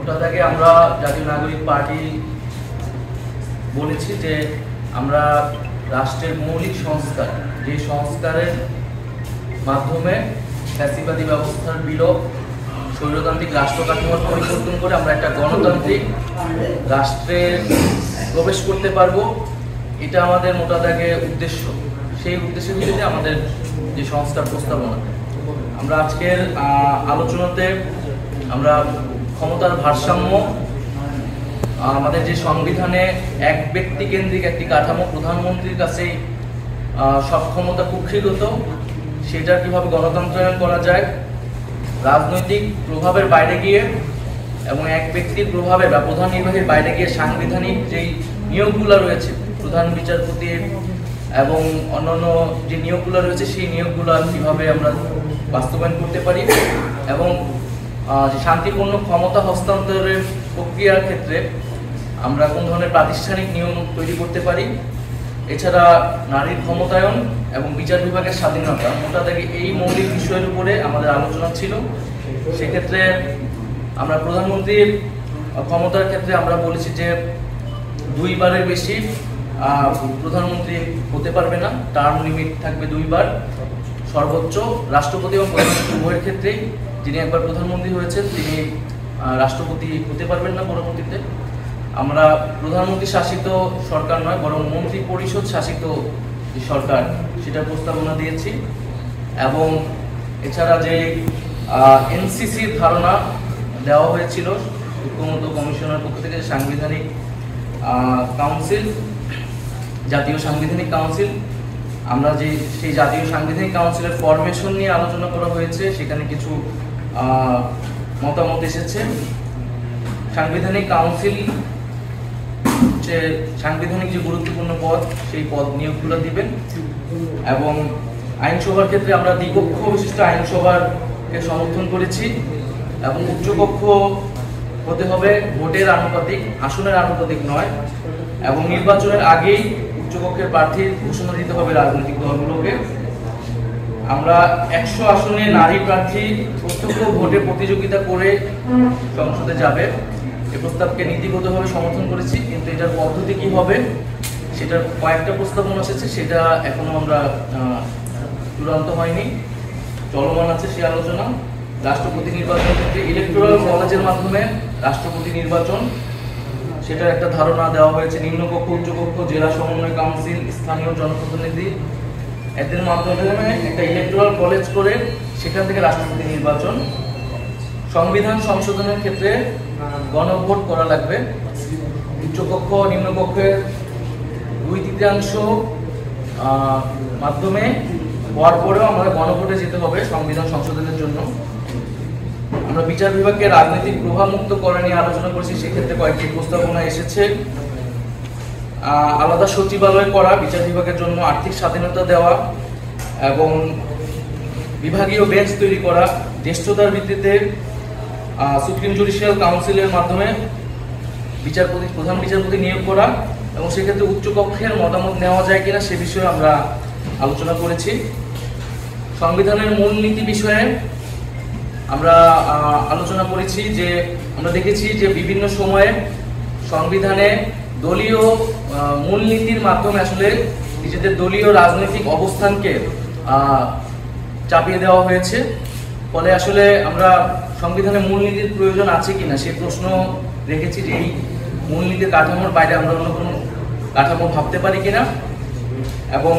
ওটা থেকে আমরা জাতীয় নাগরিক পার্টি বলেছি যে আমরা রাষ্ট্রের মৌলিক সংস্কার, যে সংস্কারের মাধ্যমে ফ্যাসিবাদী ব্যবস্থার বিলোপ, স্বৈরতান্ত্রিক রাষ্ট্র কাঠামোর পরিবর্তন করে আমরা একটা গণতান্ত্রিক রাষ্ট্রে প্রবেশ করতে পারবো, এটা আমাদের মোটা দাগে উদ্দেশ্য। সেই উদ্দেশ্যের ভিত্তিতে আমাদের যে সংস্কার প্রস্তাবনা, আমরা আজকের আলোচনাতে আমরা ক্ষমতার ভারসাম্য, আমাদের যে সংবিধানে এক ব্যক্তি কেন্দ্রিক একটি কাঠামো, প্রধানমন্ত্রীর কাছেই সব ক্ষমতা কুক্ষিগত, সেটা কিভাবে গণতন্ত্রায়ন করা যায়, রাজনৈতিক প্রভাবের বাইরে গিয়ে এবং এক ব্যক্তির প্রভাবে বা প্রধান নির্বাহীর বাইরে গিয়ে সাংবিধানিক যেই নিয়োগগুলো রয়েছে, প্রধান বিচারপতি এবং অন্যান্য যে নিয়োগগুলো রয়েছে, সেই নিয়োগগুলো কিভাবে আমরা বাস্তবায়ন করতে পারি এবং শান্তিপূর্ণ ক্ষমতা হস্তান্তরের প্রক্রিয়ার ক্ষেত্রে আমরা কোন ধরনের প্রাতিষ্ঠানিক নিয়ম তৈরি করতে পারি। এছাড়া নারীর ক্ষমতায়ন এবং বিচার বিভাগের স্বাধীনতা, মোটা দাগে এই মৌলিক বিষয়ের উপরে আমাদের আলোচনা ছিল। সেক্ষেত্রে আমরা প্রধানমন্ত্রীর ক্ষমতার ক্ষেত্রে আমরা বলেছি যে 2 বারের বেশি প্রধানমন্ত্রী হতে পারবে না, টার্ম লিমিট থাকবে 2 বার। সর্বোচ্চ রাষ্ট্রপতি এবং প্রধানমন্ত্রী উভয়ের ক্ষেত্রেই যিনি একবার প্রধানমন্ত্রী হয়েছেন তিনি রাষ্ট্রপতি হতে পারবেন না পরবর্তীতে। আমরা প্রধানমন্ত্রী শাসিত সরকার নয়, বরং মন্ত্রী পরিষদ শাসিত যে সরকার, সেটার প্রস্তাবনা দিয়েছি। এবং এছাড়া যে এনসিসির ধারণা দেওয়া হয়েছিল ঐক্যমত্য কমিশনের পক্ষ থেকে, সাংবিধানিক কাউন্সিল, জাতীয় সাংবিধানিক কাউন্সিল, আমরা যে সেই জাতীয় সাংবিধানিক কাউন্সিলের ফরমেশন নিয়ে আলোচনা করা হয়েছে, সেখানে কিছু মতামত এসেছে। সাংবিধানিক কাউন্সিল যে সাংবিধানিক যে গুরুত্বপূর্ণ পদ, সেই পদ নিয়োগগুলো দিবেন। এবং আইনসভার ক্ষেত্রে আমরা দ্বিকক্ষ বিশিষ্ট আইনসভাকে সমর্থন করেছি এবং উচ্চকক্ষ হতে হবে ভোটের আনুপাতিক, আসনের আনুপাতিক নয়। এবং নির্বাচনের আগেই উচ্চকক্ষের প্রার্থীর ঘোষণা দিতে হবে রাজনৈতিক দলগুলোকে। আমরা 100 আসনে নারী প্রার্থী প্রত্যক্ষ ভোটে প্রতিযোগিতা করে সংসদে যাবে, এই প্রস্তাবকে নীতিগতভাবে সমর্থন করেছি। কিন্তু এটার পদ্ধতি কি হবে, সেটার কয়েকটা প্রস্তাবনা এসেছে, সেটা এখনো আমরা চূড়ান্ত হয়নি, চলমান আছে সেই আলোচনা। রাষ্ট্রপতি নির্বাচনের ক্ষেত্রে ইলেকটোরাল কলেজের মাধ্যমে রাষ্ট্রপতি নির্বাচন, সেটার একটা ধারণা দেওয়া হয়েছে। নিম্নকক্ষ, উচ্চকক্ষ, জেলা সমন্বয় কাউন্সিল, স্থানীয় জনপ্রতিনিধি, এদের মাধ্যমে একটা ইলেকটোরাল কলেজ করে সেখান থেকে রাষ্ট্রপতি নির্বাচন। সংবিধান সংশোধনের ক্ষেত্রে গণভোট করা লাগবে। উচ্চকক্ষ নিম্নকক্ষের 2/3 মাধ্যমে হওয়ার পরেও আমাদের গণভোটে যেতে হবে সংবিধান সংশোধনের জন্য। আমরা বিচার বিভাগকে রাজনৈতিক প্রভাব মুক্ত করা নিয়ে আলোচনা করেছি, সেক্ষেত্রে কয়েকটি প্রস্তাবনা এসেছে। আলাদা সচিবালয় করা, বিচার বিভাগের জন্য আর্থিক স্বাধীনতা দেওয়া এবং বিভাগীয় বেঞ্চ তৈরি করা, জ্যেষ্ঠতার ভিত্তিতে সুপ্রিম জুডিশিয়াল কাউন্সিলের মাধ্যমে বিচারপতি, প্রধান বিচারপতি নিয়োগ করা এবং সেক্ষেত্রে উচ্চকক্ষের মতামত নেওয়া যায় কিনা সে বিষয়ে আমরা আলোচনা করেছি। সংবিধানের মূলনীতি বিষয়ে আমরা আলোচনা করেছি যে আমরা দেখেছি যে বিভিন্ন সময়ে সংবিধানে দলীয় মূলনীতির মাধ্যমে আসলে নিজেদের দলীয় রাজনৈতিক অবস্থানকে চাপিয়ে দেওয়া হয়েছে। ফলে আসলে আমরা সংবিধানে মূলনীতির প্রয়োজন আছে কিনা সেই প্রশ্ন রেখেছি, যে এই মূলনীতির কাঠামোর বাইরে আমরা অন্য কোনো কাঠামো ভাবতে পারি কিনা। এবং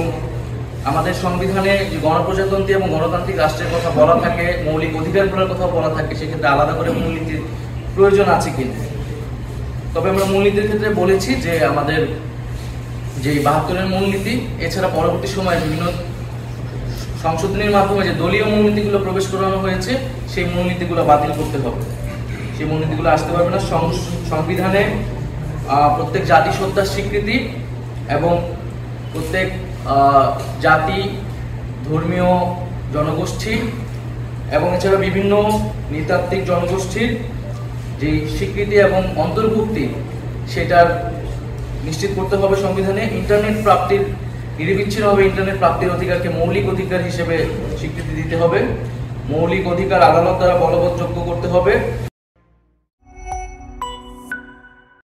আমাদের সংবিধানে যে গণপ্রজাতন্ত্রী এবং গণতান্ত্রিক রাষ্ট্রের কথা বলা থাকে, মৌলিক অধিকারগুলোর কথা বলা থাকে, সেক্ষেত্রে আলাদা করে মূলনীতির প্রয়োজন আছে কিনা। তবে আমরা মূলনীতির ক্ষেত্রে বলেছি যে আমাদের যে 72-এর মূলনীতি, এছাড়া পরবর্তী সময়ে বিভিন্ন সংশোধনীর মাধ্যমে যে দলীয় মূলনীতিগুলো প্রবেশ করানো হয়েছে, সেই মূলনীতিগুলো বাতিল করতে হবে, সেই মূলনীতিগুলো আসতে পারবে না। সংবিধানে প্রত্যেক জাতিসত্তার স্বীকৃতি এবং প্রত্যেক জাতি, ধর্মীয় জনগোষ্ঠী এবং এছাড়া বিভিন্ন নৃতাত্ত্বিক জনগোষ্ঠীর যে স্বীকৃতি এবং অন্তর্ভুক্তি, সেটার নিশ্চিত করতে হবে সংবিধানে। ইন্টারনেট প্রাপ্তির, নিরবিচ্ছিন্নভাবে ইন্টারনেট প্রাপ্তির অধিকারকে মৌলিক অধিকার হিসেবে স্বীকৃতি দিতে হবে। মৌলিক অধিকার আদালত দ্বারা বলবৎযোগ্য করতে হবে।